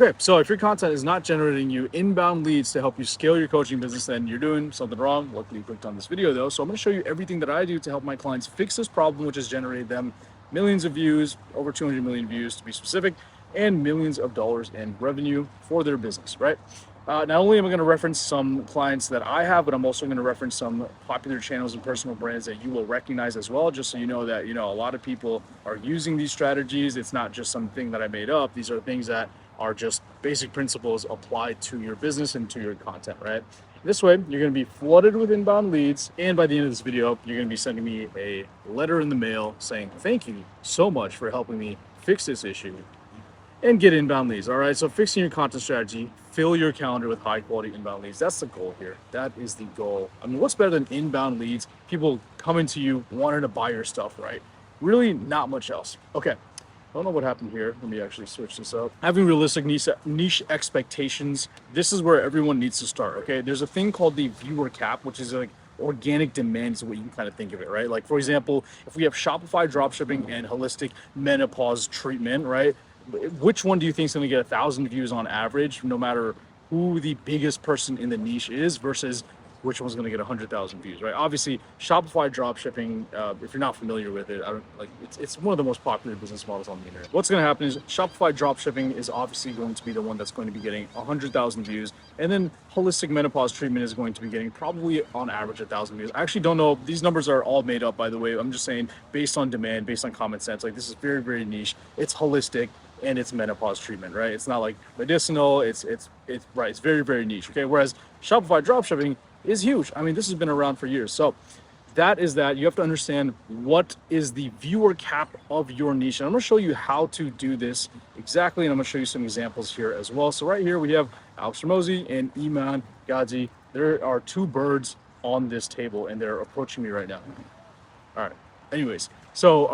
Okay, so if your content is not generating you inbound leads to help you scale your coaching business, then you're doing something wrong. Luckily, you clicked on this video though. So I'm going to show you everything that I do to help my clients fix this problem, which has generated them millions of views, over 200 million views to be specific, and millions of dollars in revenue for their business, right? Not only am I going to reference some clients that I have, but I'm also going to reference some popular channels and personal brands that you will recognize as well, just so you know that, a lot of people are using these strategies. It's not just something that I made up. These are things that are just basic principles applied to your business and to your content, right? This way, you're going to be flooded with inbound leads. And by the end of this video, you're going to be sending me a letter in the mail saying, thank you so much for helping me fix this issue and get inbound leads. All right, so fixing your content strategy, fill your calendar with high quality inbound leads. That's the goal here. That is the goal. I mean, what's better than inbound leads? People coming to you wanting to buy your stuff, right? Really not much else. Okay, I don't know what happened here. Let me actually switch this up. Having realistic niche expectations. This is where everyone needs to start, okay? There's a thing called the viewer cap, which is like organic demand is what you can kind of think of it, right? Like, for example, if we have Shopify dropshipping and holistic menopause treatment, right? Which one do you think is going to get 1,000 views on average, no matter who the biggest person in the niche is, versus which one's going to get 100,000 views, right? Obviously, Shopify dropshipping, if you're not familiar with it, it's one of the most popular business models on the internet. What's going to happen is Shopify dropshipping is obviously going to be the one that's going to be getting 100,000 views, and then holistic menopause treatment is going to be getting probably on average 1,000 views. I actually don't know. These numbers are all made up, by the way. I'm just saying based on demand, based on common sense. Like, this is very, very niche. It's holistic and it's menopause treatment, right? It's not like medicinal. It's right. It's very, very niche. Okay. Whereas Shopify dropshipping is huge. I mean, this has been around for years. So that is that. You have to understand what is the viewer cap of your niche. And I'm going to show you how to do this exactly. And I'm going to show you some examples here as well. So right here we have Alex Hormozi and Iman Gadzhi. There are two birds on this table and they're approaching me right now. All right. Anyways, so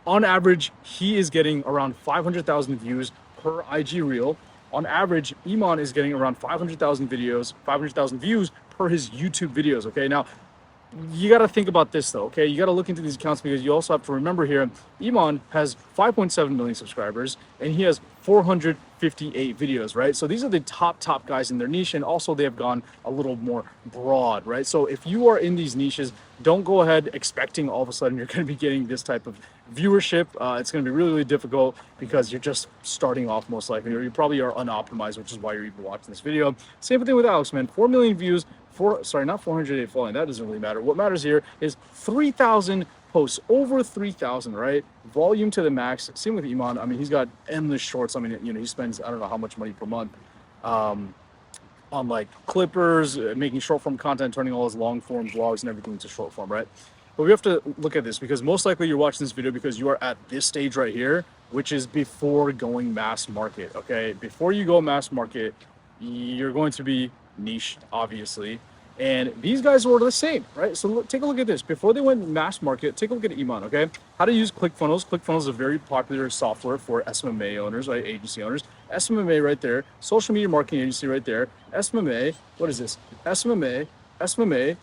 on average, he is getting around 500,000 views per IG reel. On average, Iman is getting around 500,000 views per his YouTube videos. Okay, now you got to think about this though. Okay, you got to look into these accounts because you also have to remember here, Iman has 5.7 million subscribers and he has 458 videos, right? So these are the top guys in their niche, and also they have gone a little more broad, right? So if you are in these niches, don't go ahead expecting all of a sudden you're going to be getting this type of viewership. It's going to be really, really difficult because you're just starting off most likely, or you probably are unoptimized, which is why you're even watching this video. Same thing with Alex, man. 4 million views, not 408 following. That doesn't really matter. What matters here is 3,000 posts, over 3,000, right? Volume to the max. Same with Iman. I mean, he's got endless shorts. I mean, he spends, I don't know how much money per month on like clippers, making short form content, turning all his long form vlogs and everything into short form, right? But we have to look at this because most likely you're watching this video because you are at this stage right here, which is before going mass market, okay? Before you go mass market, you're going to be niche, obviously. And these guys were the same, right? So take a look at this. Before they went mass market, take a look at Iman, okay? How to use ClickFunnels. ClickFunnels is a very popular software for SMMA owners, right? Agency owners. SMMA right there. Social media marketing agency right there. SMMA, what is this? SMMA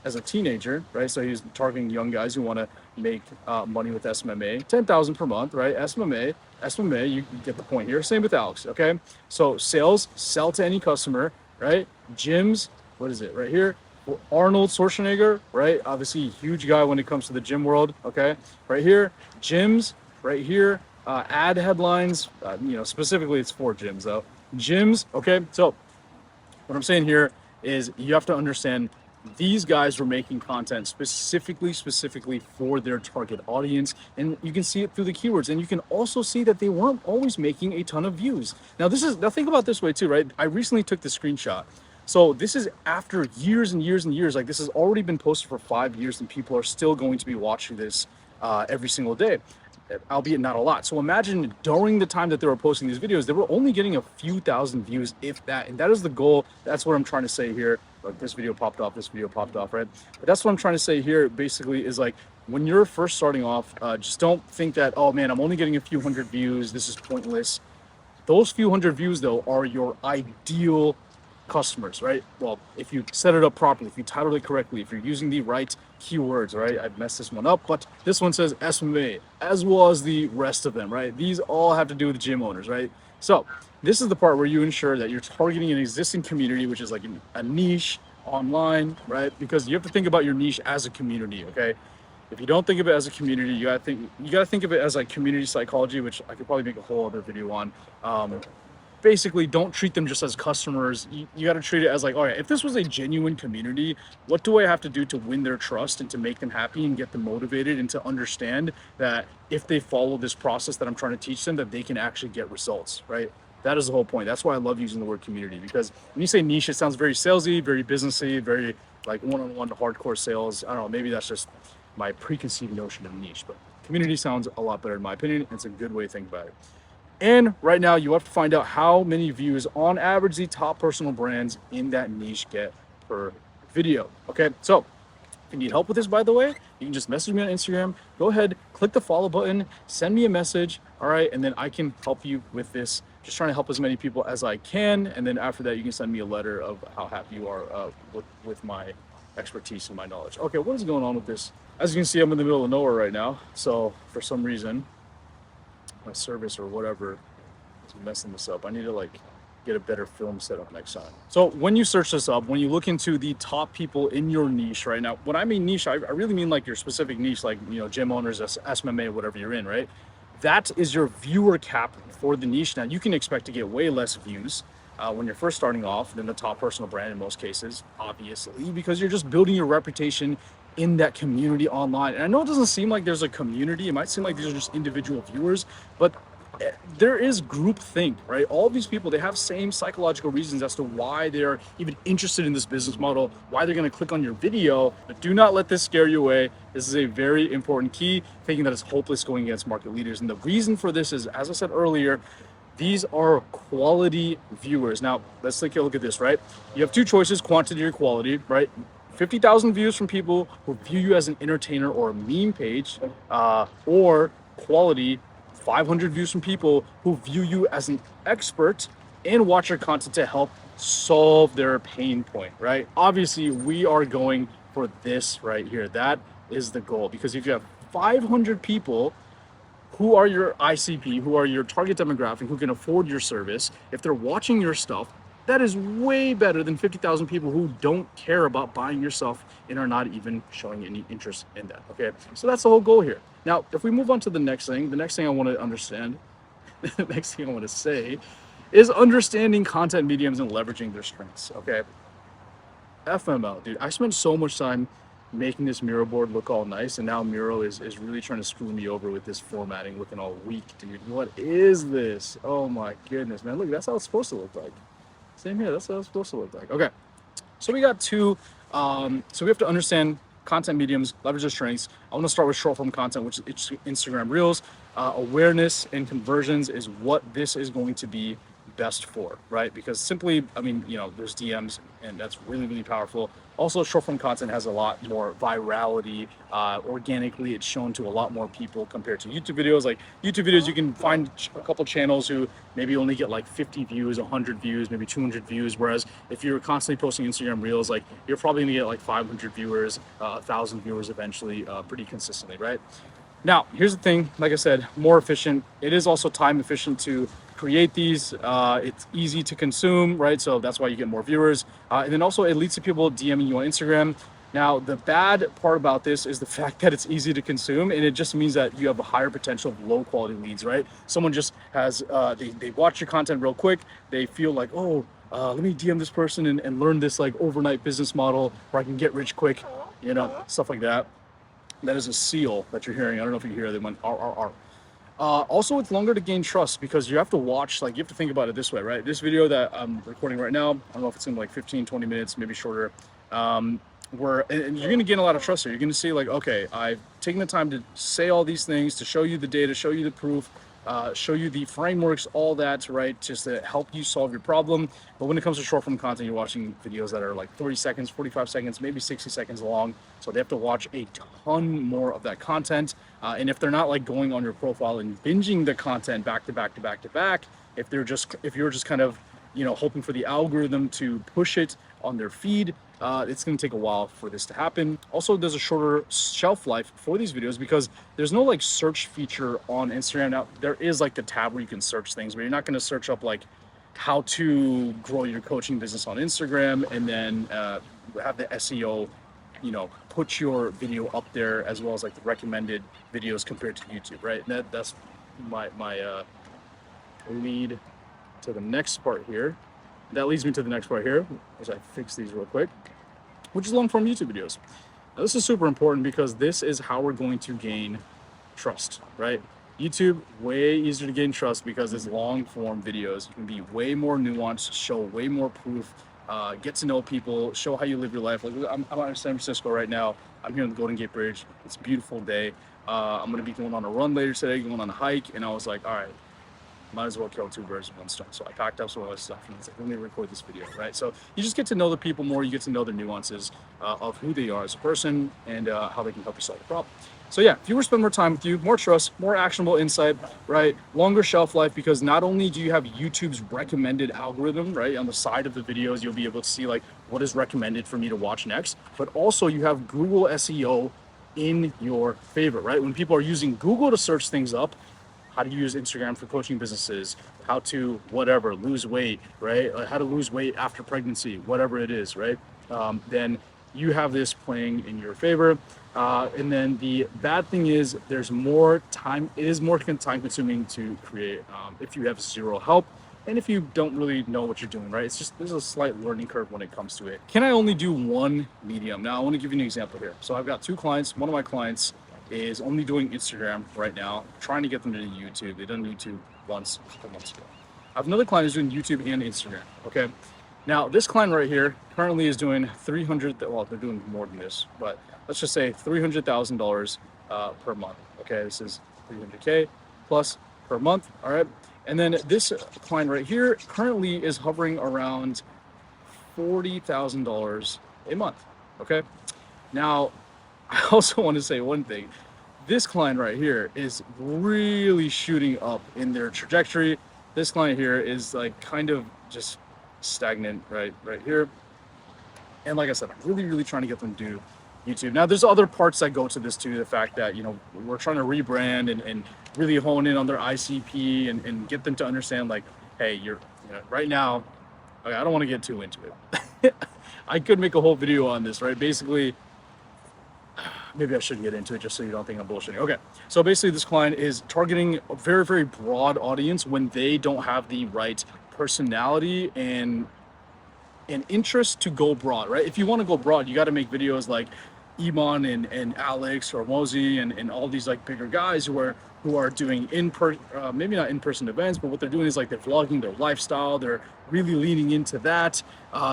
as a teenager, right? So he's targeting young guys who want to make money with SMMA. 10,000 per month, right? SMMA, you get the point here. Same with Alex, okay? So sales, sell to any customer, right? Gyms, what is it right here? Arnold Schwarzenegger, right? Obviously, huge guy when it comes to the gym world. Okay, right here, gyms, right here, ad headlines. Specifically, it's for gyms though. Gyms. Okay, so what I'm saying here is you have to understand these guys were making content specifically for their target audience, and you can see it through the keywords, and you can also see that they weren't always making a ton of views. Now think about it this way too, right? I recently took the screenshot. So this is after years and years and years. Like, this has already been posted for 5 years and people are still going to be watching this every single day, albeit not a lot. So imagine during the time that they were posting these videos, they were only getting a few thousand views, if that. And that is the goal. That's what I'm trying to say here. Like, this video popped off, right? But that's what I'm trying to say here basically is, like, when you're first starting off, just don't think that, oh man, I'm only getting a few hundred views, this is pointless. Those few hundred views though are your ideal customers, right? Well, if you set it up properly, if you titled it correctly, if you're using the right keywords, right? I've messed this one up, but this one says SMA, as well as the rest of them, right? These all have to do with gym owners, right? So This is the part where you ensure that you're targeting an existing community, which is like a niche online, right? Because you have to think about your niche as a community, okay? If you don't think of it as a community, you gotta think of it as like community psychology, which I could probably make a whole other video on. Basically, don't treat them just as customers. You got to treat it as like, all right, if this was a genuine community, what do I have to do to win their trust and to make them happy and get them motivated and to understand that if they follow this process that I'm trying to teach them, that they can actually get results, right? That is the whole point. That's why I love using the word community, because when you say niche, it sounds very salesy, very businessy, very like one-on-one hardcore sales. I don't know, maybe that's just my preconceived notion of niche, but community sounds a lot better in my opinion. It's a good way to think about it. And right now, you have to find out how many views on average the top personal brands in that niche get per video. Okay, so if you need help with this, by the way, you can just message me on Instagram. Go ahead, click the follow button, send me a message, all right, and then I can help you with this. Just trying to help as many people as I can, and then after that, you can send me a letter of how happy you are with my expertise and my knowledge. Okay, what is going on with this? As you can see, I'm in the middle of nowhere right now, so for some reason, my service or whatever is messing this up. I need to like get a better film setup next time. So when you search this up, when you look into the top people in your niche right now, when I mean niche, I really mean like your specific niche, like, you know, gym owners, SMMA, whatever you're in, right? That is your viewer cap for the niche. Now you can expect to get way less views when you're first starting off than the top personal brand in most cases, obviously, because you're just building your reputation in that community online. And I know it doesn't seem like there's a community. It might seem like these are just individual viewers, but there is group think, right? All of these people, they have same psychological reasons as to why they're even interested in this business model, why they're going to click on your video. But do not let this scare you away. This is a very important key, thinking that it's hopeless going against market leaders. And the reason for this is, as I said earlier, these are quality viewers. Now, let's take a look at this, right? You have two choices, quantity or quality, right? 50,000 views from people who view you as an entertainer or a meme page, or quality, 500 views from people who view you as an expert and watch your content to help solve their pain point, right? Obviously, we are going for this right here. That is the goal, because if you have 500 people who are your ICP, who are your target demographic, who can afford your service, if they're watching your stuff, that is way better than 50,000 people who don't care about buying your stuff and are not even showing any interest in that, okay? So that's the whole goal here. Now, if we move on to the next thing I want to understand, the next thing I want to say is understanding content mediums and leveraging their strengths, okay? FML, dude, I spent so much time making this Miro board look all nice, and now Miro is really trying to screw me over with this formatting looking all weak, dude. What is this? Oh my goodness, man. Look, that's how it's supposed to look like. Same here, that's how it's supposed to look like. Okay, so we got two, so we have to understand content mediums, leverage their strengths. I want to start with short form content, which is Instagram Reels. Awareness and conversions is what this is going to be best for, right? Because simply, I mean, you know, there's DMs and that's really, really powerful. Also, short form content has a lot more virality. Organically, it's shown to a lot more people compared to YouTube videos. Like YouTube videos, you can find a couple channels who maybe only get like 50 views, 100 views, maybe 200 views. Whereas if you're constantly posting Instagram Reels, like you're probably gonna get like 500 viewers, 1,000 viewers eventually, pretty consistently, right? Now, here's the thing, like I said, more efficient. It is also time efficient to create these. It's easy to consume, right? So that's why you get more viewers. And then also it leads to people DMing you on Instagram. Now, the bad part about this is the fact that it's easy to consume, and it just means that you have a higher potential of low quality leads, right? Someone just has, they watch your content real quick. They feel like, oh, let me DM this person and learn this like overnight business model where I can get rich quick, you know, stuff like that. That is a seal that you're hearing. I don't know if you hear them on RRR. Also, it's longer to gain trust because you have to watch, like you have to think about it this way, right? This video that I'm recording right now, I don't know if it's gonna be like 15, 20 minutes, maybe shorter. And you're gonna gain a lot of trust here. You're gonna see like, okay, I've taken the time to say all these things, to show you the data, show you the proof, show you the frameworks, all that, right? Just to help you solve your problem. But when it comes to short form content, you're watching videos that are like 30 seconds, 45 seconds, maybe 60 seconds long. So they have to watch a ton more of that content. And if they're not like going on your profile and binging the content back to back to back to back, if you're just kind of, you know, hoping for the algorithm to push it on their feed, it's going to take a while for this to happen. Also, there's a shorter shelf life for these videos because there's no like search feature on Instagram. Now, there is like the tab where you can search things, but you're not going to search up like, how to grow your coaching business on Instagram, and then have the SEO, put your video up there, as well as like the recommended videos compared to YouTube, right? And that's my lead to the next part here. That leads me to the next part here, as I fix these real quick, which is long form YouTube videos. Now, this is super important because this is how we're going to gain trust, right? YouTube, way easier to gain trust because it's long form videos. You can be way more nuanced, show way more proof, get to know people, show how you live your life. Like I'm out in San Francisco right now. I'm here on the Golden Gate Bridge. It's a beautiful day. I'm gonna be going on a run later today, going on a hike, and I was like, all right, might as well kill two birds with one stone. So I packed up some of my stuff and I was like, let me record this video, right? So you just get to know the people more, you get to know the nuances of who they are as a person, and how they can help you solve the problem. So yeah, fewer spend more time with you, more trust, more actionable insight, right? Longer shelf life, because not only do you have YouTube's recommended algorithm, right? On the side of the videos, you'll be able to see like what is recommended for me to watch next, but also you have Google SEO in your favor, right? When people are using Google to search things up, how to use Instagram for coaching businesses, how to whatever, lose weight, right? How to lose weight after pregnancy, whatever it is, right? Then you have this playing in your favor. And then the bad thing is there's more time, it is more time consuming to create if you have zero help. And if you don't really know what you're doing, right? It's just, there's a slight learning curve when it comes to it. Can I only do one medium? Now I want to give you an example here. So I've got two clients. One of my clients is only doing Instagram right now, trying to get them to do YouTube. They've done YouTube once a couple months ago. I have another client who's doing YouTube and Instagram, okay? Now, this client right here currently is doing 300, well, they're doing more than this, but let's just say $300,000 per month, okay? This is 300K plus per month, all right? And then this client right here currently is hovering around $40,000 a month, okay? Now, I also want to say one thing. This client right here is really shooting up in their trajectory. This client here is like kind of just stagnant right here. And like I said, I'm really trying to get them to do YouTube. Now, there's other parts that go to this too. The fact that, we're trying to rebrand and really hone in on their ICP and get them to understand like, hey, right now, okay, I don't want to get too into it. I could make a whole video on this, right? Basically, maybe I shouldn't get into it just so you don't think I'm bullshitting. Okay, so basically this client is targeting a very broad audience when they don't have the right personality and interest to go broad, right? If you want to go broad, you got to make videos like Iman and Alex or Mozi and all these like bigger guys who are doing maybe not in-person events, but what they're doing is like they're vlogging their lifestyle. They're really leaning into that.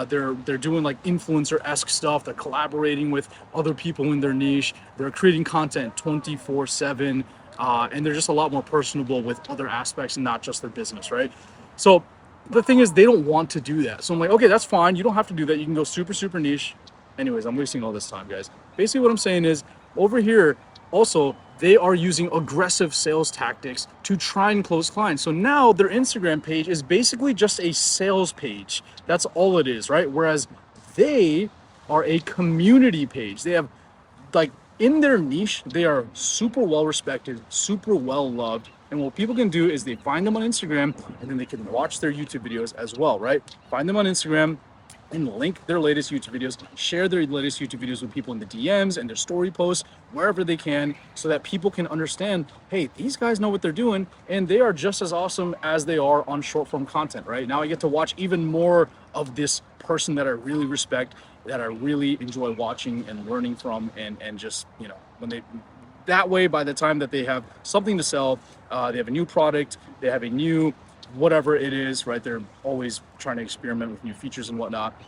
They're doing like influencer-esque stuff. They're collaborating with other people in their niche. They're creating content 24/7, and they're just a lot more personable with other aspects and not just their business, right? So the thing is, they don't want to do that. So I'm like, okay, that's fine. You don't have to do that. You can go super niche. Anyways, I'm wasting all this time, guys. Basically what I'm saying is, over here, also, they are using aggressive sales tactics to try and close clients. So now their Instagram page is basically just a sales page. That's all it is, right? Whereas they are a community page. They have, like, in their niche, they are super well respected, super well loved. And what people can do is they find them on Instagram and then they can watch their YouTube videos as well, right? Find them on Instagram and link their latest YouTube videos, share their latest YouTube videos with people in the DMs and their story posts, wherever they can, so that people can understand, hey, these guys know what they're doing and they are just as awesome as they are on short form content, right? Now I get to watch even more of this person that I really respect, that I really enjoy watching and learning from, and just, when they, that way, by the time that they have something to sell, they have a new product, they have a new whatever it is, right? They're always trying to experiment with new features and whatnot.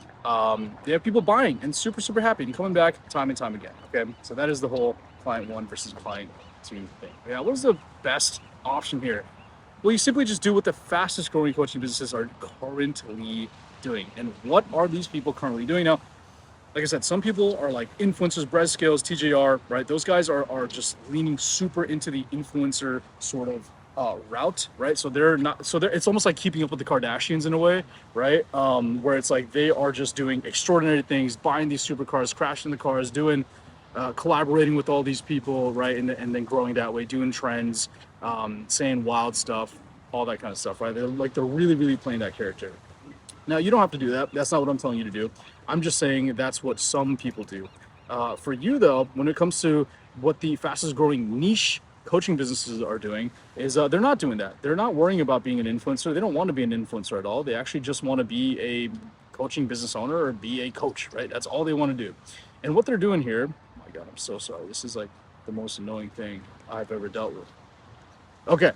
They have people buying and super happy and coming back time and time again. Okay, so that is the whole client one versus client two thing. Yeah, what is the best option here? Well, you simply just do what the fastest growing coaching businesses are currently doing. And what are these people currently doing now? Like I said, some people are like influencers, Bread Skills, TJR, right? Those guys are just leaning super into the influencer sort of route, right? So they're not, it's almost like keeping up with the Kardashians in a way, right? Where it's like they are just doing extraordinary things, buying these supercars, crashing the cars, doing, collaborating with all these people, right? And then growing that way, doing trends, saying wild stuff. all that kind of stuff, right? They're really playing that character. Now, you don't have to do that. That's not what I'm telling you to do. I'm just saying that's what some people do. For you, though, when it comes to what the fastest growing niche coaching businesses are doing, is they're not doing that. They're not worrying about being an influencer. They don't want to be an influencer at all. They actually just want to be a coaching business owner or be a coach, right? That's all they want to do. And what they're doing here, oh my God, I'm so sorry. This is like the most annoying thing I've ever dealt with. Okay,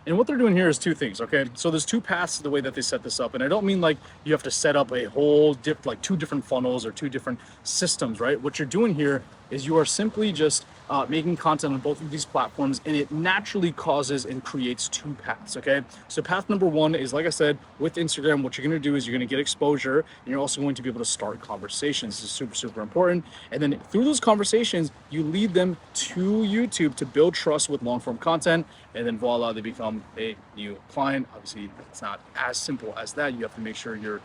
and what they're doing here is two things, okay? So there's two paths to the way that they set this up. And I don't mean like you have to set up a whole like two different funnels or two different systems, right? What you're doing here is you are simply just making content on both of these platforms, and it naturally causes and creates two paths, okay? So path number one is, like I said, with Instagram, what you're gonna do is you're gonna get exposure, and you're also going to be able to start conversations. This is super important. And then through those conversations, you lead them to YouTube to build trust with long form content, and then voila, they become a new client. Obviously, it's not as simple as that. You have to make sure your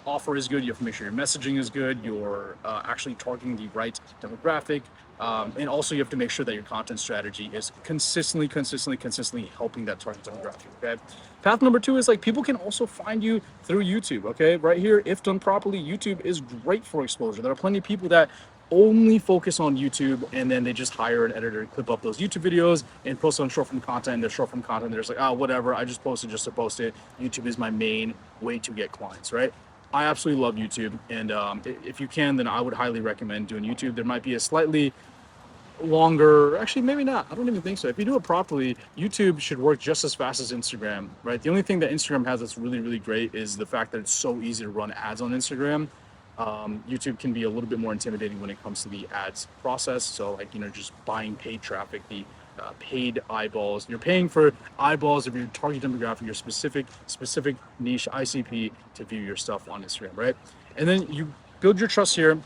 offer is good. You have to make sure your messaging is good. You're actually targeting the right demographic. And also you have to make sure that your content strategy is consistently helping that target demographic, okay? Path number two is like people can also find you through YouTube, okay? Right here, if done properly, YouTube is great for exposure. There are plenty of people that only focus on YouTube, and then they just hire an editor to clip up those YouTube videos and post on short form content. And their short form content, they're just like, oh, whatever, I just posted just to post it. YouTube is my main way to get clients, right? I absolutely love YouTube, and if you can, then I would highly recommend doing YouTube. There might be a slightly longer, actually maybe not, I don't even think so. If you do it properly, YouTube should work just as fast as Instagram, right? The only thing that Instagram has that's really great is the fact that it's so easy to run ads on Instagram. YouTube can be a little bit more intimidating when it comes to the ads process. So like, just buying paid traffic, the paid eyeballs. You're paying for eyeballs of your target demographic, your specific niche ICP to view your stuff on Instagram, right? And then you build your trust here, and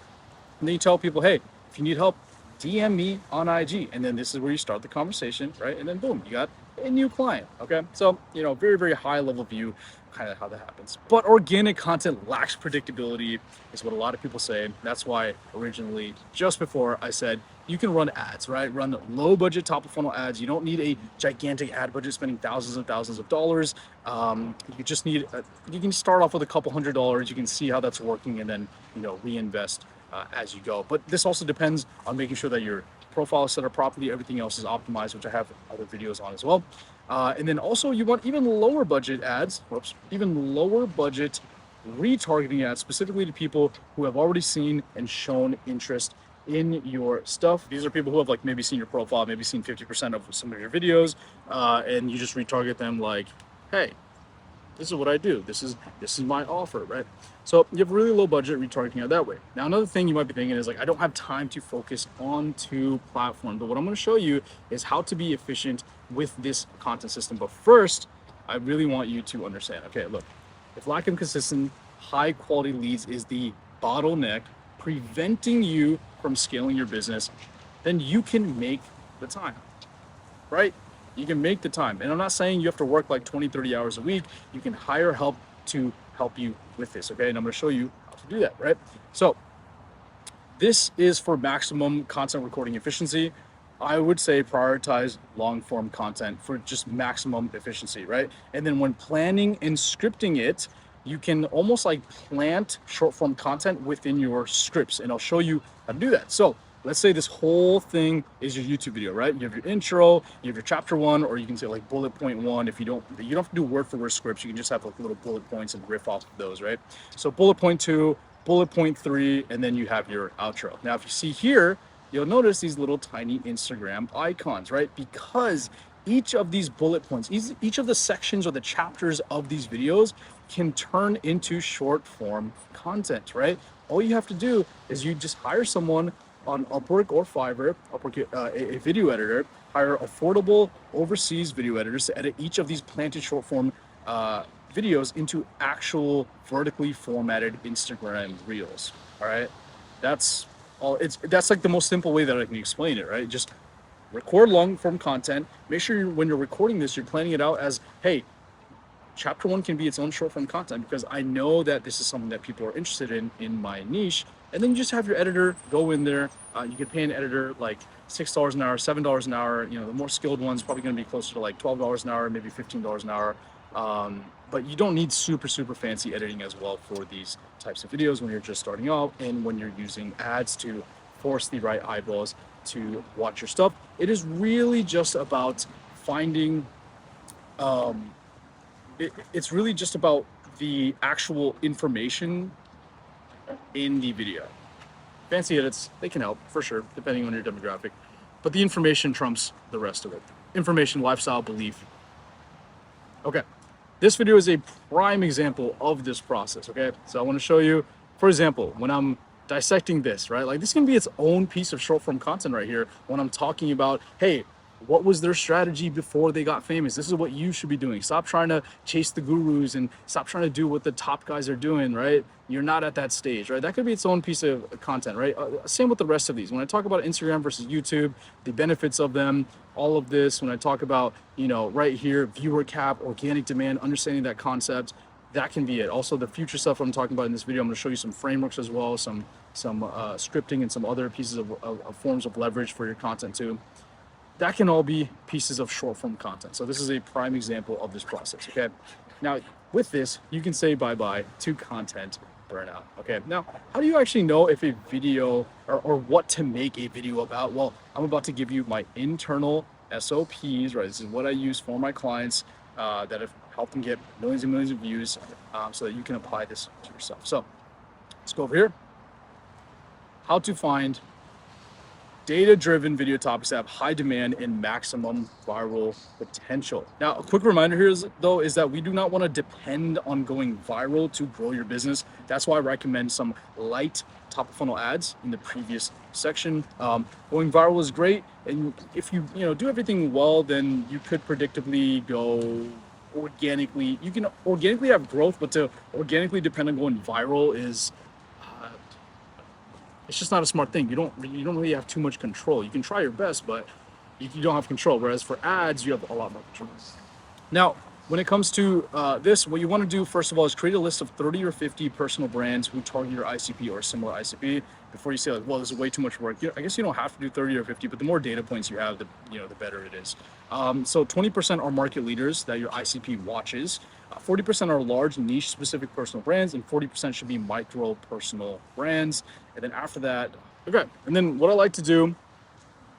then you tell people, hey, if you need help, DM me on IG. And then this is where you start the conversation, right? And then boom, you got a new client, okay? So, very high level view, kind of how that happens. But organic content lacks predictability is what a lot of people say. That's why originally, just before, I said you can run ads, right? Run low budget top of funnel ads. You don't need a gigantic ad budget spending thousands and thousands of dollars. You just need, you can start off with a couple $100s. You can see how that's working, and then, reinvest as you go. But this also depends on making sure that your profile is set up properly, everything else is optimized, which I have other videos on as well. And then also you want even lower budget ads, even lower budget retargeting ads, specifically to people who have already seen and shown interest in your stuff. These are people who have like maybe seen your profile, maybe seen 50% of some of your videos, and you just retarget them like, hey, this is what I do. This is my offer, right? So you have really low budget retargeting out that way. Now, another thing you might be thinking is like, I don't have time to focus on two platforms, but what I'm going to show you is how to be efficient with this content system. But first, I really want you to understand, okay, look, if lack of consistent, high quality leads is the bottleneck preventing you from scaling your business, then you can make the time, right? You can make the time. And I'm not saying you have to work like 20, 30 hours a week. You can hire help to help you with this, okay? And I'm gonna show you how to do that, right? So this is for maximum content recording efficiency. I would say prioritize long form content for just maximum efficiency, right? And then when planning and scripting it, you can almost like plant short form content within your scripts, and I'll show you how to do that. So let's say this whole thing is your YouTube video, right? You have your intro, you have your chapter 1, or you can say like bullet point 1. If you don't have to do word for word scripts. You can just have like little bullet points and riff off of those, right? So bullet point 2, bullet point 3, and then you have your outro. Now, if you see here, you'll notice these little tiny Instagram icons, right? Because each of these bullet points, each of the sections or the chapters of these videos can turn into short form content, right? All you have to do is you just hire someone on Upwork or Fiverr, a video editor, hire affordable overseas video editors to edit each of these planted short form videos into actual vertically formatted Instagram reels. All right, that's all. That's like the most simple way that I can explain it, right? Just record long form content. Make sure when you're recording this, you're planning it out as, hey, chapter one can be its own short form content because I know that this is something that people are interested in my niche. And then you just have your editor go in there. You can pay an editor like $6 an hour, $7 an hour. You know, the more skilled ones probably going to be closer to like $12 an hour, maybe $15 an hour. But you don't need super fancy editing as well for these types of videos when you're just starting out and when you're using ads to force the right eyeballs to watch your stuff. It is really just about finding it's really just about the actual information in the video. Fancy edits, they can help for sure, depending on your demographic, but the information trumps the rest of it. Information, lifestyle, belief. Okay, this video is a prime example of this process, okay? So I want to show you, for example, when I'm dissecting this, right? Like this can be its own piece of short form content right here when I'm talking about, hey, what was their strategy before they got famous? This is what you should be doing. Stop trying to chase the gurus and stop trying to do what the top guys are doing, right? You're not at that stage, right? That could be its own piece of content, right? Same with the rest of these. When I talk about Instagram versus YouTube, the benefits of them, all of this, when I talk about, you know, right here, viewer cap, organic demand, understanding that concept, that can be it. Also the future stuff I'm talking about in this video, I'm going to show you some frameworks as well, some scripting and some other pieces of forms of leverage for your content too. That can all be pieces of short form content. So this is a prime example of this process, okay? Now, with this, you can say bye-bye to content burnout, okay? Now, how do you actually know if a video or what to make a video about? Well, I'm about to give you my internal SOPs, right? This is what I use for my clients that have helped them get millions and millions of views so that you can apply this to yourself. So let's go over here. How to find data-driven video topics that have high demand and maximum viral potential. Now, a quick reminder here is that we do not want to depend on going viral to grow your business. That's why I recommend some light top of funnel ads in the previous section. Going viral is great, and if you do everything well, then you could predictably go organically. You can organically have growth, but to organically depend on going viral is it's just not a smart thing. You don't really have too much control. You can try your best, but you don't have control. Whereas for ads, you have a lot more control. Now, when it comes to this, what you want to do first of all is create a list of 30 or 50 personal brands who target your ICP or similar ICP before you say like, well, this is way too much work. I guess you don't have to do 30 or 50, but the more data points you have, the better it is. So 20% are market leaders that your ICP watches. 40% are large niche specific personal brands, and 40% should be micro personal brands. And then after that, okay. And then what I like to do,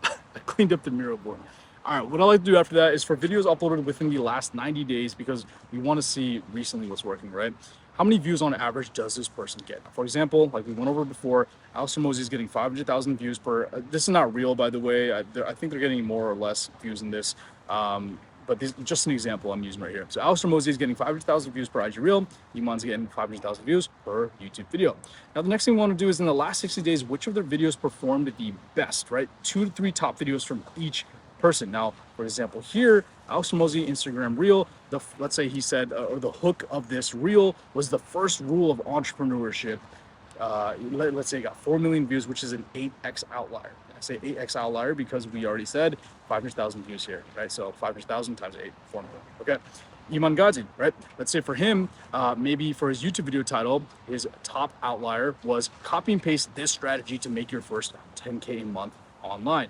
I cleaned up the Miro board. All right, what I like to do after that is for videos uploaded within the last 90 days, because we want to see recently what's working, right? How many views on average does this person get? For example, like we went over before, Alistair Mosey is getting 500,000 views per, this is not real, by the way. I think they're getting more or less views in this. But this is just an example I'm using right here. So Alistair Mosey is getting 500,000 views per IG Reel. Iman's getting 500,000 views per YouTube video. Now, the next thing we want to do is in the last 60 days, which of their videos performed the best, right? 2 to 3 top videos from each person. Now, for example, here, Alistair Mosey Instagram Reel, let's say he said, or the hook of this Reel was the first rule of entrepreneurship. Let's say it got 4 million views, which is an 8x outlier. I say 8x outlier because we already said 500,000 views here, right? So 500,000 times 8, 4 million, okay? Iman Ghazi, right? Let's say for him, maybe for his YouTube video title, his top outlier was copy and paste this strategy to make your first 10K a month online.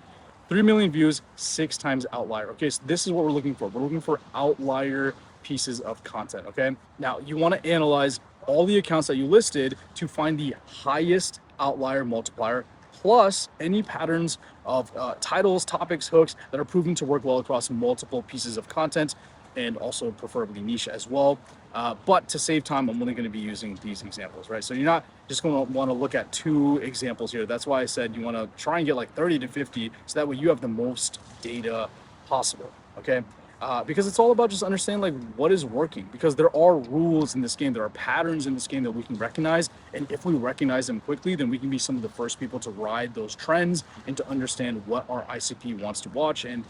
3 million views, 6 times outlier. Okay, so this is what we're looking for. We're looking for outlier pieces of content, okay? Now, you want to analyze all the accounts that you listed to find the highest outlier multiplier, plus any patterns of titles, topics, hooks that are proven to work well across multiple pieces of content, and also preferably niche as well. But to save time, I'm only going to be using these examples, right? So you're not just going to want to look at 2 examples here. That's why I said you want to try and get like 30 to 50, so that way you have the most data possible, okay? Because it's all about just understanding like what is working, because there are rules in this game, there are patterns in this game that we can recognize, and if we recognize them quickly, then we can be some of the first people to ride those trends and to understand what our ICP wants to watch and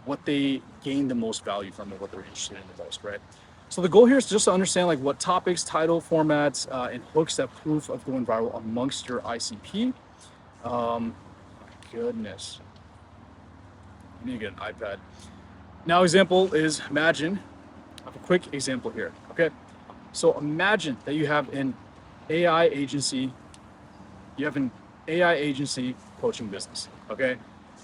what they gain the most value from and what they're interested in the most, right? So the goal here is just to understand like what topics, title, formats, and hooks that proof of going viral amongst your ICP. My goodness, I need to get an iPad. Now, example is imagine I have a quick example here. Okay, so imagine that you have an AI agency. You have an AI agency coaching business. Okay,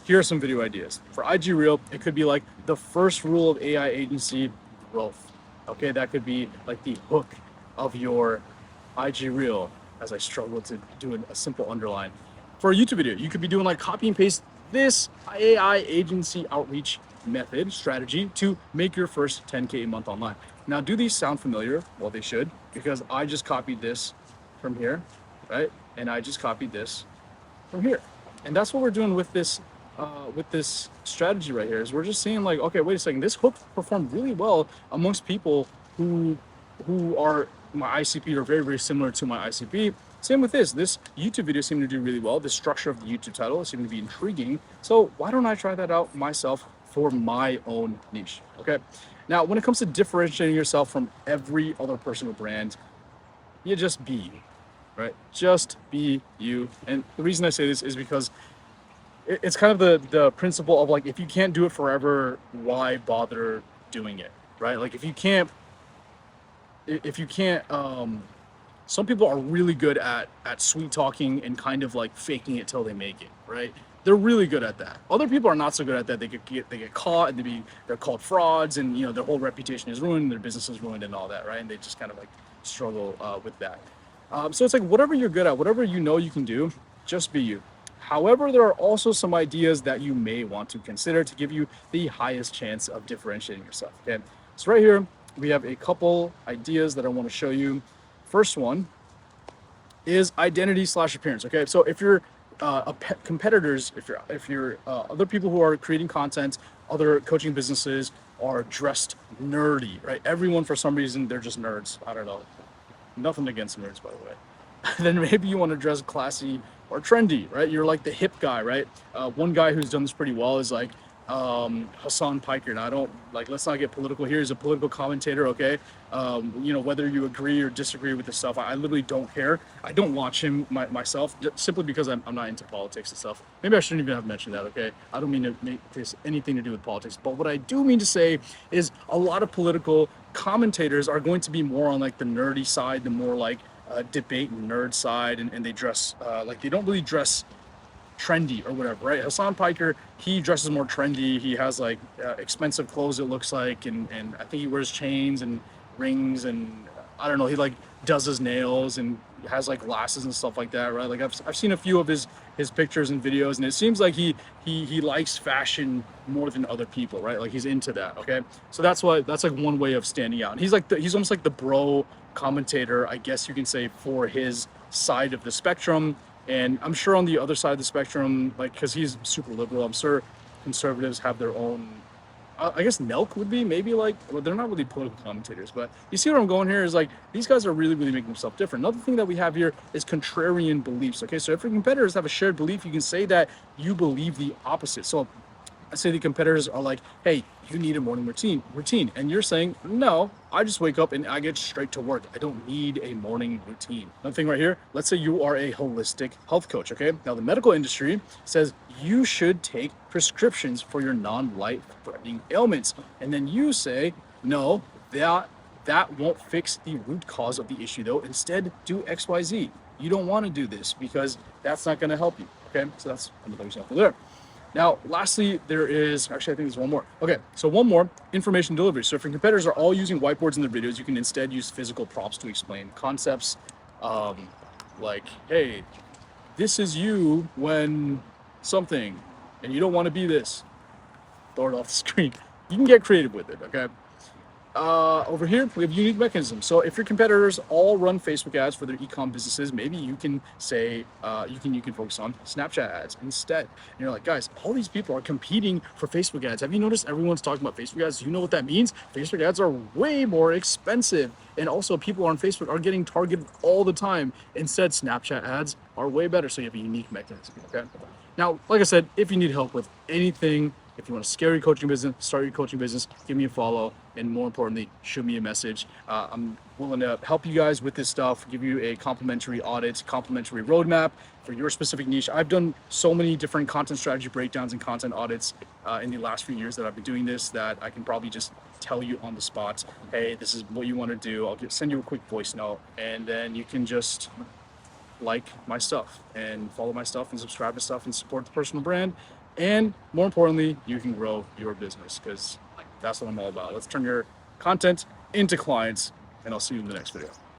here are some video ideas for IG Reel. It could be like the first rule of AI agency growth. Okay, that could be like the hook of your IG Reel, as I struggle to do a simple underline. For a YouTube video, you could be doing like copy and paste this AI agency outreach method strategy to make your first 10K a month online. Now, do these sound familiar? Well, they should, because I just copied this from here, right? And I just copied this from here. And that's what we're doing with this strategy right here, is we're just saying like, okay, wait a second, this hook performed really well amongst people who are my ICP or very, very similar to my ICP. Same with this YouTube video seemed to do really well. The structure of the YouTube title seemed to be intriguing. So why don't I try that out myself for my own niche? Okay. Now, when it comes to differentiating yourself from every other personal brand, you just be you, right? Just be you. And the reason I say this is because it's kind of the principle of like, if you can't do it forever, why bother doing it, right? Like if you can't, some people are really good at sweet talking and kind of like faking it till they make it, right? They're really good at that. Other people are not so good at that. They get caught and they're called frauds, and you know their whole reputation is ruined, their business is ruined, and all that, right? And they just kind of like struggle with that. So it's like whatever you're good at, whatever you know you can do, just be you. However, there are also some ideas that you may want to consider to give you the highest chance of differentiating yourself. Okay, so right here we have a couple ideas that I want to show you. First one is identity / appearance. Okay, so if you're competitors, if you're other people who are creating content, other coaching businesses are dressed nerdy, right? Everyone, for some reason, they're just nerds. I don't know. Nothing against nerds, by the way. Then maybe you want to dress classy or trendy, right? You're like the hip guy, right? One guy who's done this pretty well is like Hassan Piker. Now, I don't like, let's not get political here. He's a political commentator, okay? You know, whether you agree or disagree with the stuff, I literally don't care. I don't watch him myself, simply because I'm not into politics and stuff. Maybe I shouldn't even have mentioned that, okay? I don't mean to make this anything to do with politics, but what I do mean to say is a lot of political commentators are going to be more on like the nerdy side, the more like debate and nerd side, and they dress like they don't really dress trendy or whatever, right? Hassan Piker, he dresses more trendy. He has like expensive clothes, it looks like, and I think he wears chains and rings, and I don't know, he like does his nails and has like glasses and stuff like that, right? Like I've seen a few of his pictures and videos, and it seems like he likes fashion more than other people, right? Like he's into that. Okay, so that's like one way of standing out. And he's almost like the bro commentator, I guess you can say, for his side of the spectrum. And I'm sure on the other side of the spectrum, like, because he's super liberal, I'm sure conservatives have their own, I guess Nelk would be maybe like, well, they're not really political commentators, but you see where I'm going here is like, these guys are really, really making themselves different. Another thing that we have here is contrarian beliefs. Okay, so if your competitors have a shared belief, you can say that you believe the opposite. So I say the competitors are like, hey, you need a morning routine. And you're saying, no, I just wake up and I get straight to work. I don't need a morning routine. Another thing right here, let's say you are a holistic health coach, okay? Now the medical industry says you should take prescriptions for your non-life-threatening ailments. And then you say, no, that won't fix the root cause of the issue though. Instead, do XYZ. You don't want to do this because that's not going to help you, okay? So that's another example there. Now, lastly, there is, actually, I think there's one more. Okay, so one more, information delivery. So if your competitors are all using whiteboards in their videos, you can instead use physical props to explain concepts. Like, hey, this is you when something, and you don't want to be this. Throw it off the screen. You can get creative with it, okay? Over here, we have unique mechanisms. So if your competitors all run Facebook ads for their e-com businesses, maybe you can say, you can focus on Snapchat ads instead. And you're like, guys, all these people are competing for Facebook ads. Have you noticed everyone's talking about Facebook ads? You know what that means? Facebook ads are way more expensive. And also people on Facebook are getting targeted all the time. Instead, Snapchat ads are way better. So you have a unique mechanism, okay? Now, like I said, if you need help with anything If you want to scale your coaching business, start your coaching business, give me a follow, and more importantly, shoot me a message. I'm willing to help you guys with this stuff, give you a complimentary audit, complimentary roadmap for your specific niche. I've done so many different content strategy breakdowns and content audits in the last few years that I've been doing this that I can probably just tell you on the spot, hey, this is what you want to do. I'll send you a quick voice note, and then you can just like my stuff and follow my stuff and subscribe to stuff and support the personal brand. And more importantly, you can grow your business, because that's what I'm all about. Let's turn your content into clients, and I'll see you in the next video.